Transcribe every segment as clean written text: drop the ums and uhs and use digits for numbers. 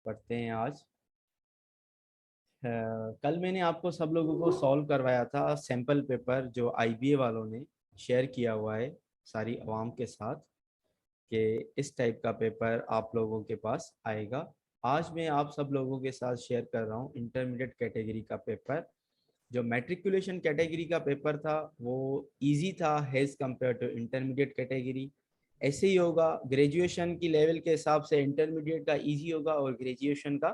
पढ़ते हैं आज। कल मैंने आपको सब लोगों को सॉल्व करवाया था सैम्पल पेपर जो आईबीए वालों ने शेयर किया हुआ है सारी आवाम के साथ कि इस टाइप का पेपर आप लोगों के पास आएगा। आज मैं आप सब लोगों के साथ शेयर कर रहा हूँ इंटरमीडिएट कैटेगरी का पेपर। जो मैट्रिकुलेशन कैटेगरी का पेपर था वो इजी था as compare to intermediate category. ऐसे ही होगा ग्रेजुएशन की लेवल के हिसाब से इंटरमीडिएट का इजी होगा और ग्रेजुएशन का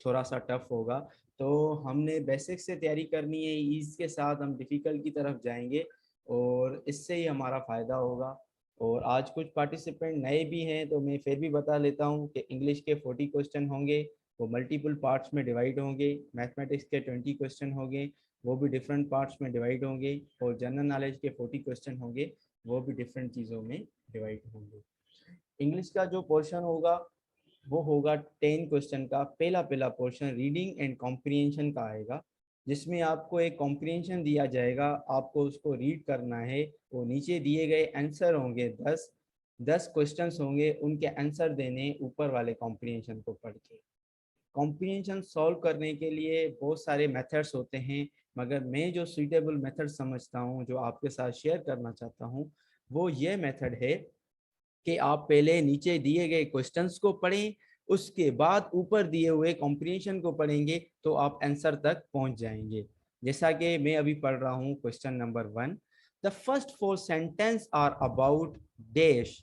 थोड़ा सा टफ होगा। तो हमने बेसिक से तैयारी करनी है, ईज के साथ हम डिफ़िकल्ट की तरफ जाएंगे और इससे ही हमारा फ़ायदा होगा। और आज कुछ पार्टिसिपेंट नए भी हैं तो मैं फिर भी बता लेता हूँ कि इंग्लिश के 40 क्वेश्चन होंगे, वो मल्टीपल पार्ट्स में डिवाइड होंगे। मैथमेटिक्स के 20 क्वेश्चन होंगे, वो भी डिफरेंट पार्ट्स में डिवाइड होंगे। और जनरल नॉलेज के 40 क्वेश्चन होंगे, वो भी डिफरेंट चीज़ों में डिवाइड होंगे। इंग्लिश का जो पोर्शन होगा वो होगा 10 क्वेश्चन का। पहला पहला पोर्शन रीडिंग एंड कॉम्प्रिहेंशन का आएगा, जिसमें आपको एक कॉम्प्रिहेंशन दिया जाएगा, आपको उसको रीड करना है। वो नीचे दिए गए आंसर होंगे 10 क्वेश्चंस होंगे, उनके आंसर देने ऊपर वाले कॉम्प्रिहेंशन को पढ़ के। कॉम्प्रिहेंशन सॉल्व करने के लिए बहुत सारे मेथड्स होते हैं, मगर मैं जो सूटेबल मेथड समझता हूँ जो आपके साथ शेयर करना चाहता हूँ वो ये मेथड है कि आप पहले नीचे दिए गए क्वेश्चंस को पढ़ें, उसके बाद ऊपर दिए हुए कॉम्प्रिहेंशन को पढ़ेंगे तो आप आंसर तक पहुंच जाएंगे। जैसा कि मैं अभी पढ़ रहा हूँ question number 1। The first 4 sentence are about dash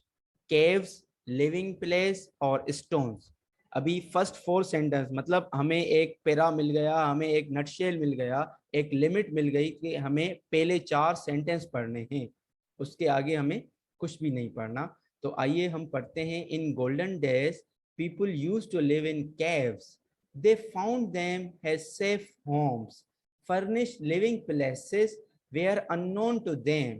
caves, living places और स्टोन्स। अभी फर्स्ट 4 सेंटेंस मतलब हमें एक पैरा मिल गया, हमें एक नटशेल मिल गया, एक लिमिट मिल गई कि हमें पहले 4 सेंटेंस पढ़ने हैं, उसके आगे हमें कुछ भी नहीं पढ़ना। तो आइए हम पढ़ते हैं। In golden days people used to live in caves. They found them as safe homes. Furnished living places were unknown to them.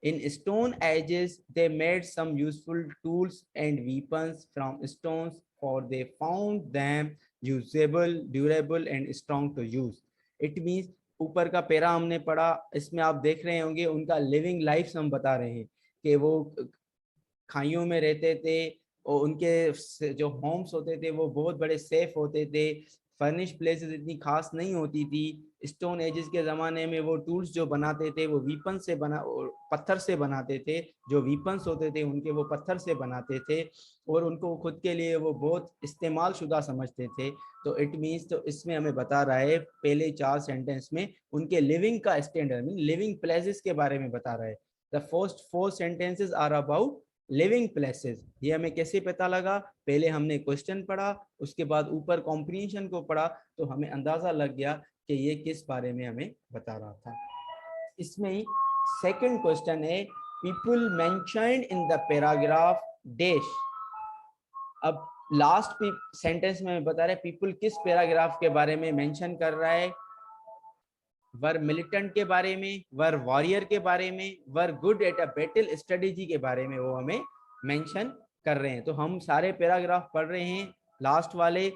In stone ages they made some useful tools and weapons from stones, for they found them usable, durable and strong to use. It means ऊपर का para हमने पढ़ा, इसमें आप देख रहे होंगे उनका लिविंग लाइफ हम बता रहे हैं कि वो खाइयों में रहते थे और उनके जो होम्स होते थे वो बहुत बड़े सेफ होते थे। फर्निश प्लेसेस इतनी खास नहीं होती थी। स्टोन एजेस के ज़माने में वो टूल्स जो बनाते थे वो वीपन से बना, पत्थर से बनाते थे। जो वीपन्स होते थे उनके वो पत्थर से बनाते थे और उनको खुद के लिए वो बहुत इस्तेमाल शुदा समझते थे। तो इट मीन्स तो इसमें हमें बता रहा है पहले 4 सेंटेंस में उनके लिविंग का स्टैंडर्ड मीन लिविंग प्लेसेस के बारे में बता रहा है। The first 4 sentences are about living places. ये हमें कैसे पता लगा? पहले हमने क्वेश्चन पढ़ा, उसके बाद ऊपर कॉम्प्रिहेंशन को पढ़ा, तो हमें अंदाजा लग गया कि ये किस बारे में हमें बता रहा था। इसमें ही सेकंड क्वेश्चन है people mentioned in the paragraph dash. अब लास्ट सेंटेंस में बता रहे पीपल किस पैराग्राफ के बारे में मेंशन कर रहा है। वर मिलिटेंट के बारे में, वर वॉरियर के बारे में, were good at a battle strategy के बारे में वो हमें मेंशन कर रहे हैं। तो हम सारे पैराग्राफ पढ़ रहे हैं। लास्ट वाले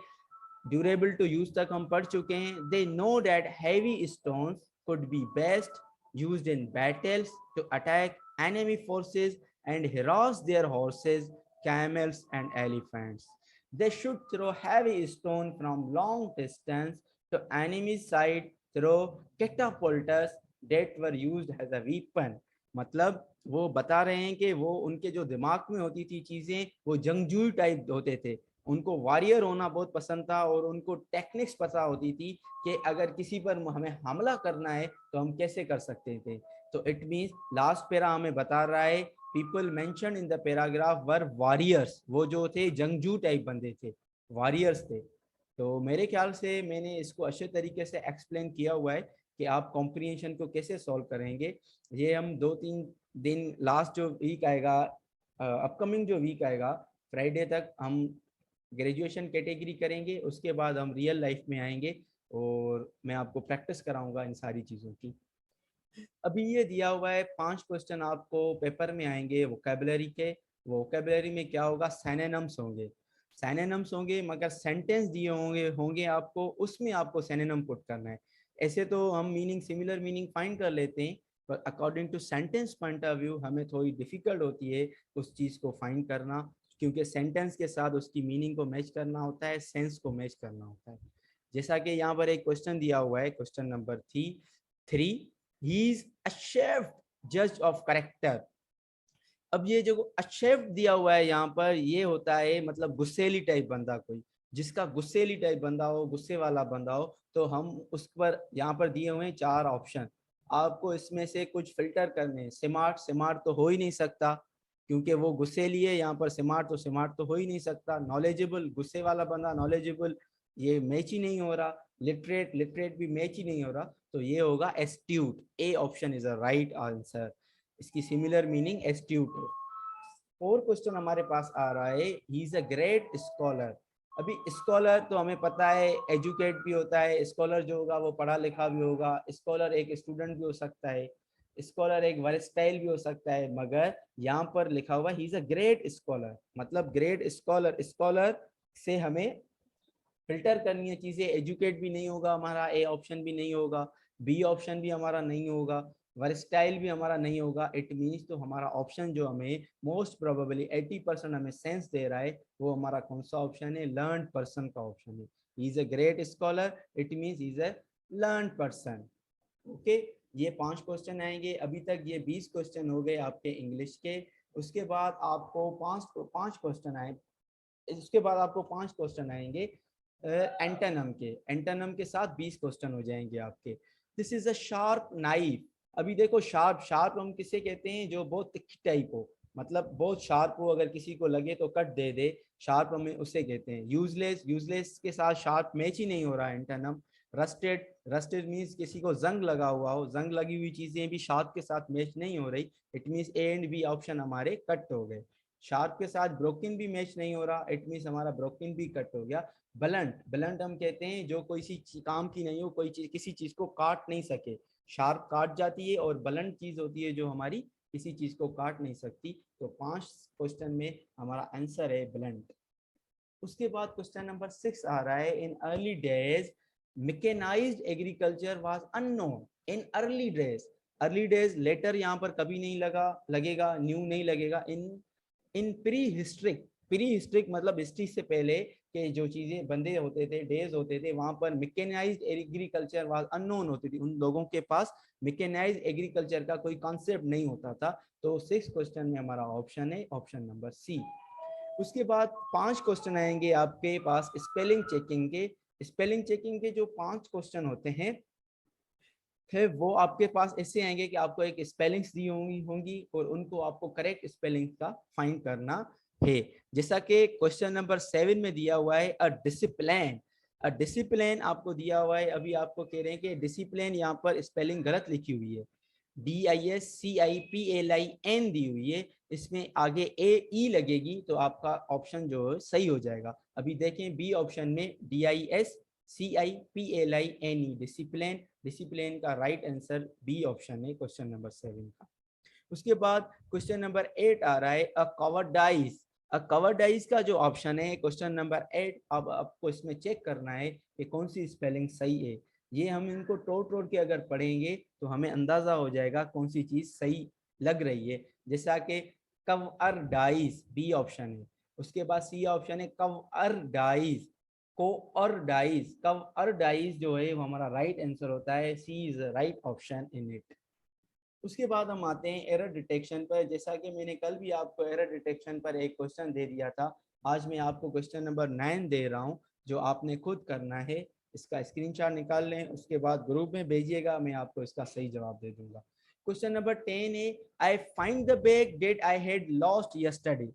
ड्यूरेबल टू यूज तक हम पढ़ चुके हैं। They know that heavy stones could be best used in battles to attack enemy forces and harass their horses, camels and elephants. They should throw heavy stone from long distance to enemy side through catapults that were used as a weapon. मतलब वो बता रहे हैं कि वो उनके जो दिमाग में होती थी चीजें वो जंगजू टाइप होते थे। उनको वॉरियर होना बहुत पसंद था और उनको टेक्निक्स पता होती थी कि अगर किसी पर हमें हमला करना है तो हम कैसे कर सकते थे। तो इट मीन्स लास्ट पैरा हमें बता रहा है people mention in the paragraph were warriors, वो जो थे जंगजू टाइप बंदे थे, वॉरियर्स थे। तो मेरे ख्याल से मैंने इसको अच्छे तरीके से एक्सप्लेन किया हुआ है कि आप कॉम्प्रिहेंशन को कैसे सॉल्व करेंगे। ये हम 2-3 दिन लास्ट जो वीक आएगा, अपकमिंग जो वीक आएगा फ्राइडे तक हम ग्रेजुएशन कैटेगरी करेंगे। उसके बाद हम रियल लाइफ में आएंगे और मैं आपको प्रैक्टिस कराऊंगा इन सारी चीज़ों की। अभी ये दिया हुआ है 5 क्वेश्चन आपको पेपर में आएंगे वोकैबुलरी के। वोकैबुलरी में क्या होगा? सिनोनिम्स होंगे। सिनोनिम्स होंगे मगर सेंटेंस दिए होंगे होंगे आपको, उसमें आपको सिनोनिम पुट करना है। ऐसे तो हम मीनिंग सिमिलर मीनिंग फाइंड कर लेते हैं, पर according to sentence point of view हमें थोड़ी डिफिकल्ट होती है उस चीज़ को फाइंड करना, क्योंकि सेंटेंस के साथ उसकी मीनिंग को मैच करना होता है, सेंस को मैच करना होता है। जैसा कि यहाँ पर एक क्वेश्चन दिया हुआ है, question number 3, he is a chef जज ऑफ करेक्टर। अब ये जो शेफ दिया हुआ है यहाँ पर, ये होता है मतलब गुस्सेली टाइप बंदा, कोई जिसका गुस्सेली टाइप बंदा हो, गुस्से वाला बंदा हो, तो हम उस पर यहाँ पर दिए हुए हैं 4 ऑप्शन। आपको इसमें से कुछ फिल्टर करने हैं। स्मार्ट, स्मार्ट तो हो ही नहीं सकता क्योंकि वो गुस्सेली है। यहाँ पर स्मार्ट तो हो ही नहीं सकता। नॉलेजेबल, गुस्से वाला बंदा नॉलेजेबल, ये मैच ही नहीं हो रहा। लिटरेट, लिटरेट भी मैच ही नहीं हो रहा। तो ये होगा astute. A option is a right answer. इसकी सिमिलर मीनिंग एस्ट्यूट है। और क्वेश्चन हमारे पास आ रहा है, ही इज अ ग्रेट स्कॉलर। अभी स्कॉलर तो हमें पता है एजुकेट भी होता है, स्कॉलर जो होगा वो पढ़ा लिखा भी होगा, स्कॉलर एक स्टूडेंट भी हो सकता है, स्कॉलर एक वर्सटाइल भी हो सकता है, मगर यहाँ पर लिखा हुआ ही इज अ ग्रेट स्कॉलर, मतलब ग्रेट स्कॉलर। स्कॉलर से हमें फिल्टर करनी है चीजें। एजुकेट भी नहीं होगा हमारा, ए ऑप्शन भी नहीं होगा, बी ऑप्शन भी हमारा नहीं होगा, वर्सटाइल भी हमारा नहीं होगा। इट मीन्स तो हमारा ऑप्शन जो हमें मोस्ट प्रोबेबली 80% हमें सेंस दे रहा है, वो हमारा कौन सा ऑप्शन है? लर्न पर्सन का ऑप्शन है। ही is a great scholar, it means he is a learn person. Okay, ये 5 क्वेश्चन आएंगे। अभी तक ये 20 क्वेश्चन हो गए आपके इंग्लिश के। उसके बाद आपको पांच क्वेश्चन आए, इसके बाद आपको 5 क्वेश्चन आएंगे एंटोनिम के। एंटोनिम के साथ 20 क्वेश्चन हो जाएंगे आपके। This is a sharp knife. अभी देखो, शार्प, शार्प हम किसे कहते हैं? जो बहुत तिखी टाइप हो, मतलब बहुत शार्प हो, अगर किसी को लगे तो कट दे दे, शार्प हमें उसे कहते हैं। यूजलेस, यूजलेस के साथ शार्प मैच ही नहीं हो रहा है एंटोनिम। रस्टेड, रस्टेड मीन्स किसी को जंग लगा हुआ हो, जंग लगी हुई चीजें भी शार्प के साथ मैच नहीं हो रही। It means A and B option हमारे कट हो गए। शार्प के साथ ब्रोकन भी मैच नहीं हो रहा, इट मीन्स हमारा ब्रोकन भी कट हो गया। ब्लंट, ब्लंट हम कहते हैं जो कोई सी काम की नहीं हो, कोई चीज, किसी चीज को काट नहीं सके। शार्प काट जाती है और ब्लंट चीज होती है जो हमारी किसी चीज को काट नहीं सकती। तो 5 क्वेश्चन में हमारा आंसर है ब्लंट। उसके बाद क्वेश्चन नंबर 6 आ रहा है, in early days mechanised agriculture was unknown. In early days, early days later यहाँ पर कभी नहीं लगेगा, न्यू नहीं लगेगा। In prehistoric, prehistoric मतलब हिस्ट्री से पहले के जो चीजें बंदे होते थे, डेज होते थे, वहां पर मैकेनाइज्ड एग्रीकल्चर वाज अननोन होती थी। उन लोगों के पास मैकेनाइज्ड एग्रीकल्चर का कोई कॉन्सेप्ट नहीं होता था। तो 6 क्वेश्चन में हमारा ऑप्शन है ऑप्शन नंबर सी। उसके बाद 5 क्वेश्चन आएंगे आपके पास स्पेलिंग चेकिंग के। स्पेलिंग चेकिंग के जो 5 क्वेश्चन होते हैं, फिर वो आपके पास ऐसे आएंगे कि आपको एक स्पेलिंग्स दी होंगी और उनको आपको करेक्ट स्पेलिंग का फाइंड करना है। जैसा कि क्वेश्चन नंबर 7 में दिया हुआ है अ डिसिप्लिन। अ डिसिप्लिन आपको दिया हुआ है। अभी आपको कह रहे हैं कि डिसिप्लिन यहाँ पर स्पेलिंग गलत लिखी हुई है, DISCIPLIN दी हुई है, इसमें आगे AE लगेगी तो आपका ऑप्शन जो है सही हो जाएगा। अभी देखें बी ऑप्शन में DISCIPLINE, डिसिप्लिन, डिसिप्लिन का राइट आंसर बी ऑप्शन है क्वेश्चन नंबर 7 का। उसके बाद क्वेश्चन नंबर 8 आ रहा है अ कवर्डाइज। अ कवर्डाइज का जो ऑप्शन है क्वेश्चन नंबर 8, अब आपको इसमें चेक करना है कि कौन सी स्पेलिंग सही है। ये हम इनको तोड़ तोड़ के अगर पढ़ेंगे तो हमें अंदाजा हो जाएगा कौन सी चीज सही लग रही है। जैसा कि कवर्डाइज बी ऑप्शन है। उसके बाद सी ऑप्शन है कवर्डाइज, कोअरडाइज। कवर्डाइज जो है वो हमारा राइट आंसर होता है, C is right option in it. उसके बाद हम आते हैं एरर डिटेक्शन पर। जैसा कि मैंने कल भी आपको एरर डिटेक्शन पर एक क्वेश्चन दे दिया था, आज मैं आपको क्वेश्चन नंबर 9 दे रहा हूं जो आपने खुद करना है। इसका स्क्रीनशॉट निकाल लें, उसके बाद ग्रुप में भेजिएगा, मैं आपको इसका सही जवाब दे दूंगा। क्वेश्चन नंबर 10 है, I find the bag that I had lost yesterday.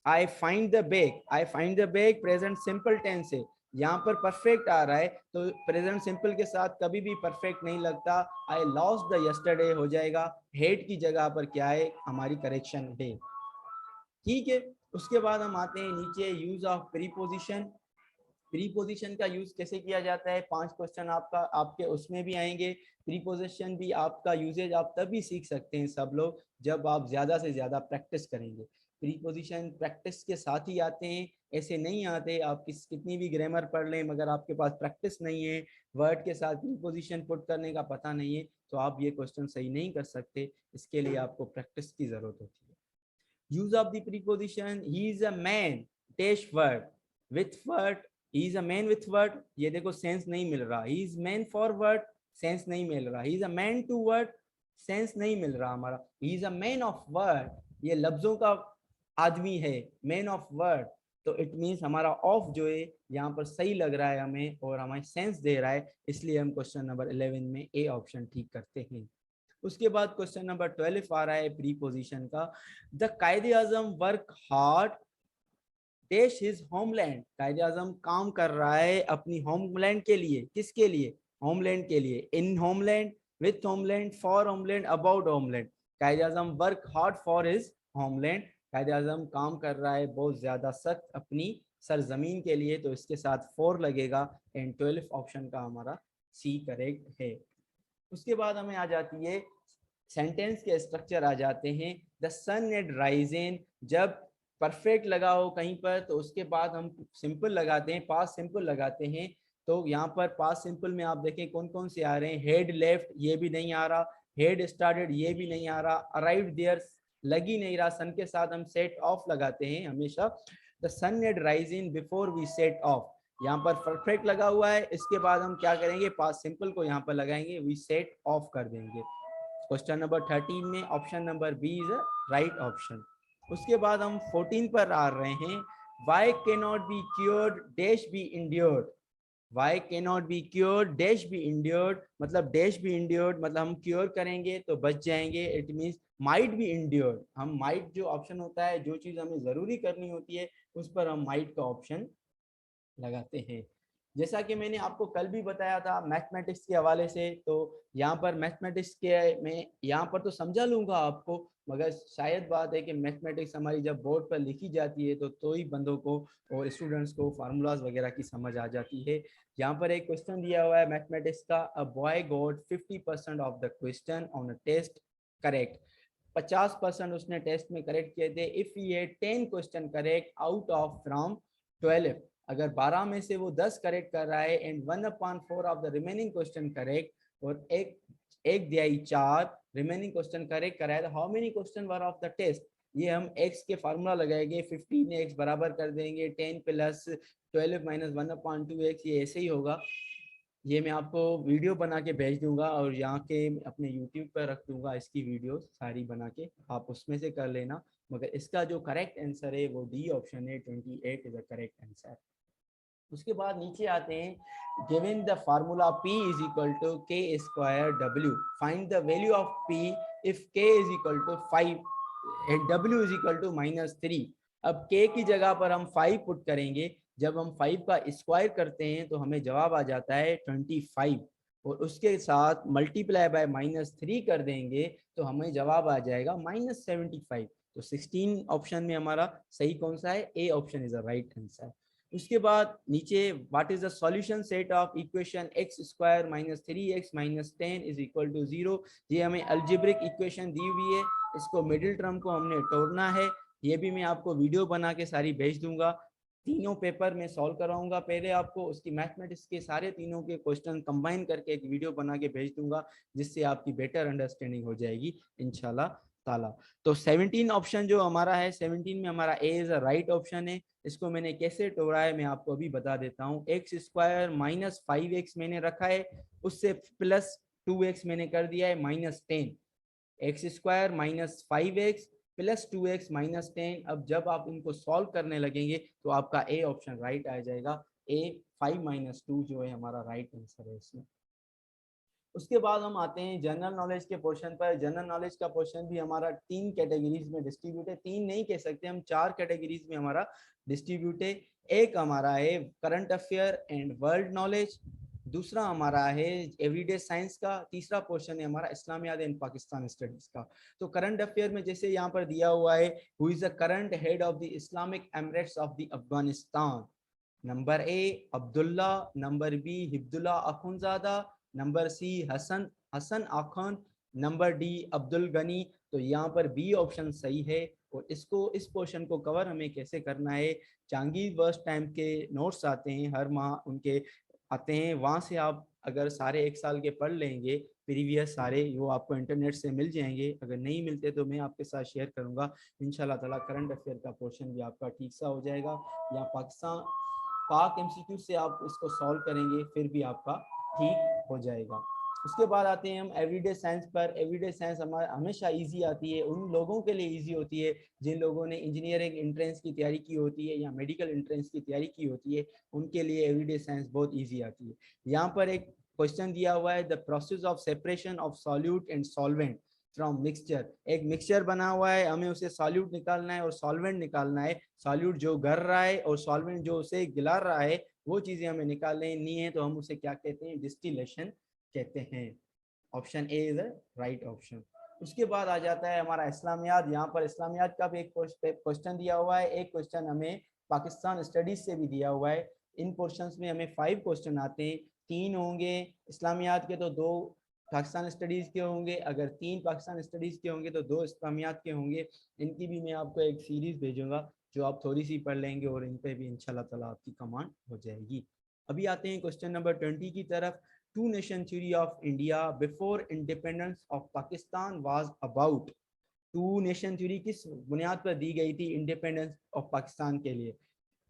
I find the bag, I find the bag present simple tense है। यहाँ पर परफेक्ट आ रहा है तो प्रेजेंट सिंपल के साथ कभी भी परफेक्ट नहीं लगता। आई लॉस्ट द यस्टरडे हो जाएगा। हेड की जगह पर क्या है? हमारी करेक्शन डे। ठीक है। उसके बाद हम आते हैं नीचे, यूज ऑफ प्रीपोजिशन। प्रीपोजिशन का यूज कैसे किया जाता है? 5 क्वेश्चन आपका आपके उसमें भी आएंगे। प्रीपोजिशन भी आपका यूजेज आप तभी सीख सकते हैं सब लोग जब आप ज्यादा से ज्यादा प्रैक्टिस करेंगे। प्रीपोजिशन प्रैक्टिस के साथ ही आते हैं, ऐसे नहीं आते। आप कितनी भी ग्रामर पढ़ लें मगर आपके पास प्रैक्टिस नहीं है, वर्ड के साथ प्रीपोजिशन पुट करने का पता नहीं है, तो आप ये क्वेश्चन सही नहीं कर सकते। इसके लिए आपको प्रैक्टिस की जरूरत होती है। Use of the preposition, he is a man dash word with word, he is a man with word, ये देखो सेंस नहीं मिल रहा, he is man for word, sense नहीं मिल रहा, he is a man to word, sense नहीं मिल रहा हमारा, he is a man of word, ये लफ्जों का आदमी है, मैन ऑफ वर्ड, तो इट मीन्स हमारा ऑफ जो है यहाँ पर सही लग रहा है हमें और हमें सेंस दे रहा है, इसलिए हम क्वेश्चन नंबर 11 में ए ऑप्शन ठीक करते हैं। उसके बाद क्वेश्चन नंबर 12 आ रहा है प्रीपोजिशन का, the Quaide Azam work hard dash his homeland, Quaide Azam काम कर रहा है अपनी होमलैंड के लिए, किसके लिए, होमलैंड के लिए, in homeland, with homeland, for homeland, about homeland, Quaide Azam work hard for his homeland, Quaide Azam काम कर रहा है बहुत ज्यादा सख्त अपनी सरजमीन के लिए, तो इसके साथ 4 लगेगा एंड 12 ऑप्शन का हमारा सी करेक्ट है। उसके बाद हमें आ जाती है सेंटेंस के स्ट्रक्चर आ जाते हैं, द सन एट राइजिंग, जब परफेक्ट लगा हो कहीं पर तो उसके बाद हम सिंपल लगाते हैं, पास्ट सिंपल लगाते हैं, तो यहाँ पर पास्ट सिंपल में आप देखें कौन कौन से आ रहे हैं, हेड लेफ्ट ये भी नहीं आ रहा, हेड स्टार्टेड ये भी नहीं आ रहा, अराइव्ड देयर लग ही नहीं रहा, सन के साथ हम सेट ऑफ लगाते हैं हमेशा, the sun at rising before we set off, यहाँ पर परफेक्ट लगा हुआ है, इसके बाद हम क्या करेंगे पास्ट सिंपल को यहाँ पर लगाएंगे, वी सेट ऑफ कर देंगे। क्वेश्चन नंबर 13 में option number B is right option. उसके बाद हम 14 पर आ रहे हैं, वाई के not be cured dash be endured, why के not be cured dash be endured, मतलब डैश बी इंड्योर्ड मतलब हम क्योर करेंगे तो बच जाएंगे, it means might be endured, हम माइट जो ऑप्शन होता है जो चीज हमें जरूरी करनी होती है उस पर हम माइट का ऑप्शन लगाते हैं। जैसा कि मैंने आपको कल भी बताया था मैथमेटिक्स के हवाले से, तो यहाँ पर मैथमेटिक्स के में यहाँ पर तो समझा लूंगा आपको, मगर शायद बात है कि मैथमेटिक्स हमारी जब बोर्ड पर लिखी जाती है तो ही बंदों को और स्टूडेंट्स को फार्मूलाज वगैरह की समझ आ जाती है। यहाँ पर एक क्वेश्चन दिया हुआ है मैथमेटिक्स का, a boy got 50% of the question on a test correct, 50% उसने टेस्ट में करेक्ट किए थे, इफ ये 10 question correct out of from 12, अगर 12 में से वो 10 करेक्ट कर रहा है and 1/4 of the remaining question correct, और एक दिहाई 4 रिमेनिंग क्वेश्चन करेक्ट कराए, तो how many question were of the test, ये हम x के फार्मूला लगाएंगे, 15 x बराबर कर देंगे 10 प्लस 12 माइनस 1/2x, ये ऐसे ही होगा। ये मैं आपको वीडियो बना के भेज दूंगा और यहाँ के अपने यूट्यूब पर रख दूंगा इसकी वीडियो सारी बना के, आप उसमें से कर लेना, मगर इसका जो करेक्ट आंसर है वो डी ऑप्शन है, 28 इज द करेक्ट आंसर। उसके बाद नीचे आते हैं, given the formula P is equal to K square W, find the value of P if K is equal to 5 and W is equal to -3। अब K की जगह पर हम 5 पुट करेंगे, जब हम 5 का स्क्वायर करते हैं तो हमें जवाब आ जाता है 25, और उसके साथ मल्टीप्लाई बाय -3 कर देंगे तो हमें जवाब आ जाएगा -75। तो 16 ऑप्शन में हमारा सही कौन सा है, A option is the right answer. उसके बाद नीचे what is the solution set of equation X square minus 3x minus 10 is equal to 0, ये हमें अल्जेब्रिक इक्वेशन दी हुई है, इसको मिडिल टर्म को हमने तोड़ना है, ये भी मैं आपको वीडियो बना के सारी भेज दूंगा, तीनों पेपर में सॉल्व कराऊंगा पहले आपको, उसकी मैथमेटिक्स के सारे तीनों के क्वेश्चन कंबाइन करके एक वीडियो बना के भेज दूंगा, जिससे आपकी बेटर अंडरस्टैंडिंग हो जाएगी इंशाल्लाह ताला। तो 17 ऑप्शन जो हमारा है, 17 में हमारा ए इज अ राइट ऑप्शन है, इसको मैंने कैसे तोड़ा है मैं आपको अभी बता देता हूँ, एक्स स्क्वायर माइनस 5x मैंने रखा है, उससे प्लस 2x मैंने कर दिया है -10, x square minus 5x plus 2x minus 10, अब जब आप इनको सॉल्व करने लगेंगे तो आपका ए ऑप्शन राइट आ जाएगा, ए 5 - 2 जो है हमारा राइट आंसर है इसमें। उसके बाद हम आते हैं जनरल नॉलेज के पोर्शन पर। जनरल नॉलेज का पोर्शन भी हमारा 3 कैटेगरीज में डिस्ट्रीब्यूट है, 3 नहीं कह सकते हम, 4 कैटेगरीज में हमारा डिस्ट्रीब्यूट है। एक हमारा है current affair and world knowledge, दूसरा हमारा है एवरीडे साइंस का, तीसरा पोर्शन है हमारा इस्लामियात एंड पाकिस्तान स्टडीज का। तो करंट अफेयर में जैसे यहाँ पर दिया हुआ है, who is the current head of the Islamic emirates of the Afghanistan, number A Abdullah, number B Hibatullah Akhundzada, number C Hasan Hasan Akhund, number D Abdul Ghani. तो यहाँ पर बी ऑप्शन सही है, और इसको इस पोर्शन को कवर हमें कैसे करना है, जहांगीर वर्स्ट टाइम के नोट्स आते हैं हर माह, उनके आते हैं, वहाँ से आप अगर सारे 1 साल के पढ़ लेंगे प्रीवियस सारे, वो आपको इंटरनेट से मिल जाएंगे। अगर नहीं मिलते तो मैं आपके साथ शेयर करूंगा इंशाल्लाह ताला। करंट अफेयर का पोर्शन भी आपका ठीक सा हो जाएगा, या पाकिस्तान पाक एमसीक्यू से आप इसको सॉल्व करेंगे फिर भी आपका ठीक हो जाएगा। उसके बाद आते हैं हम एवरीडे साइंस पर। एवरीडे साइंस हमारा हमेशा इजी आती है, उन लोगों के लिए इजी होती है जिन लोगों ने इंजीनियरिंग एंट्रेंस की तैयारी की होती है या मेडिकल एंट्रेंस की तैयारी की होती है, उनके लिए एवरीडे साइंस बहुत इजी आती है। यहाँ पर एक क्वेश्चन दिया हुआ है, the process of separation of solute and solvent from mixture. एक मिक्सचर बना हुआ है, हमें उसे सॉल्यूट निकालना है और सॉल्वेंट निकालना है। सॉल्यूट जो गर रहा है और सॉल्वेंट जो उसे गिला रहा है, वो चीजें हमें निकालनी है, तो हम उसे क्या कहते हैं, डिस्टिलेशन कहते हैं। Option A is the right option. उसके बाद आ जाता है हमारा इस्लामियात। यहाँ पर इस्लामियात का भी एक क्वेश्चन दिया हुआ है, एक क्वेश्चन हमें पाकिस्तान स्टडीज से भी दिया हुआ है। इन पोर्शंस में हमें 5 क्वेश्चन आते हैं, 3 होंगे इस्लामियात के तो 2 पाकिस्तान स्टडीज के होंगे। अगर 3 पाकिस्तान स्टडीज के होंगे तो 2 इस्लामियात के होंगे। इनकी भी मैं आपको एक सीरीज भेजूंगा जो आप थोड़ी सी पढ़ लेंगे और इन पे भी इंशाल्लाह ताला आपकी कमांड हो जाएगी। अभी आते हैं क्वेश्चन नंबर 20 की तरफ। Two nation theory of India before independence of Pakistan was about. Two nation theory किस बुनियाद पर दी गई थी इंडिपेंडेंस ऑफ पाकिस्तान के लिए?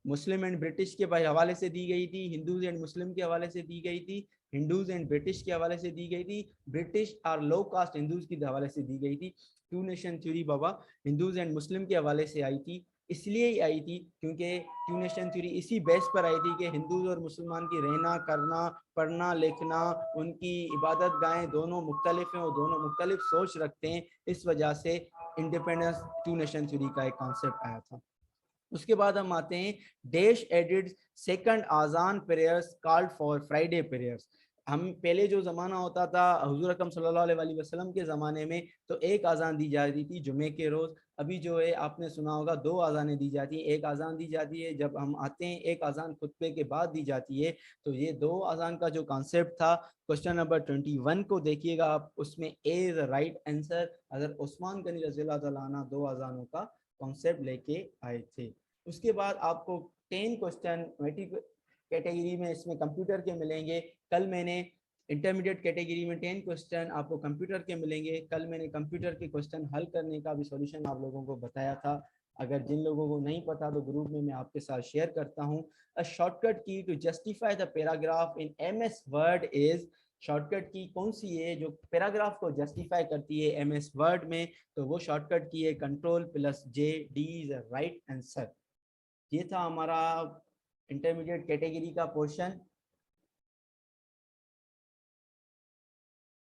मुस्लिम एंड ब्रिटिश के हवाले से दी गई थी, हिंदूज एंड मुस्लिम के हवाले से दी गई थी, हिंदूज एंड ब्रिटिश के हवाले से दी गई थी, ब्रिटिश और लो कास्ट हिंदूज के हवाले से दी गई थी। टू नेशन थ्योरी बाबा हिंदूज एंड मुस्लिम के हवाले से आई थी। इसलिए ही आई थी क्योंकि टू नेशन थ्योरी इसी बेस पर आई थी कि हिंदूज और मुसलमान की रहना करना, पढ़ना लिखना, उनकी इबादत गाहें दोनों मुख्तलिफ हैं और दोनों मुख्तलिफ सोच रखते हैं। इस वजह से इंडिपेंडेंस टू नेशन थ्योरी का एक कॉन्सेप्ट आया था। उसके बाद हम आते हैं dash added second Azan prayers called for Friday prayers. हम पहले जो ज़माना होता था हुजूर अकरम सल्लल्लाहु अलैहि वसल्लम के ज़माने में, तो एक अजान दी जाती थी जुमे के रोज़। अभी जो है आपने सुना होगा 2 अजानें दी जाती हैं। एक अजान दी जाती है जब हम आते हैं, एक अजान खुतबे के बाद दी जाती है। तो ये 2 अजान का जो कॉन्सेप्ट था, क्वेश्चन नंबर 21 को देखिएगा आप, उसमें ए इज राइट आंसर। अगर उस्मान गनी रज़ियल्लाहु तआला अन्हु 2 अजानों का कॉन्सेप्ट लेके आए थे। उसके बाद आपको 10 क्वेश्चन मैट्रिक कैटेगरी में इसमें कंप्यूटर के मिलेंगे। कल मैंने इंटरमीडिएट कैटेगरी में 10 क्वेश्चन आपको कंप्यूटर के मिलेंगे। कल मैंने कंप्यूटर के क्वेश्चन हल करने का भी सॉल्यूशन आप लोगों को बताया था। अगर जिन लोगों को नहीं पता तो ग्रुप में मैं आपके साथ शेयर करता हूँ। A shortcut key to justify the paragraph in MS Word is. Shortcut key कौन सी है जो पैराग्राफ को जस्टिफाई करती है एमएस वर्ड में? तो वो शॉर्टकट की है Ctrl+J, D is right answer. ये था हमारा इंटरमीडिएट कैटेगरी का पोर्शन।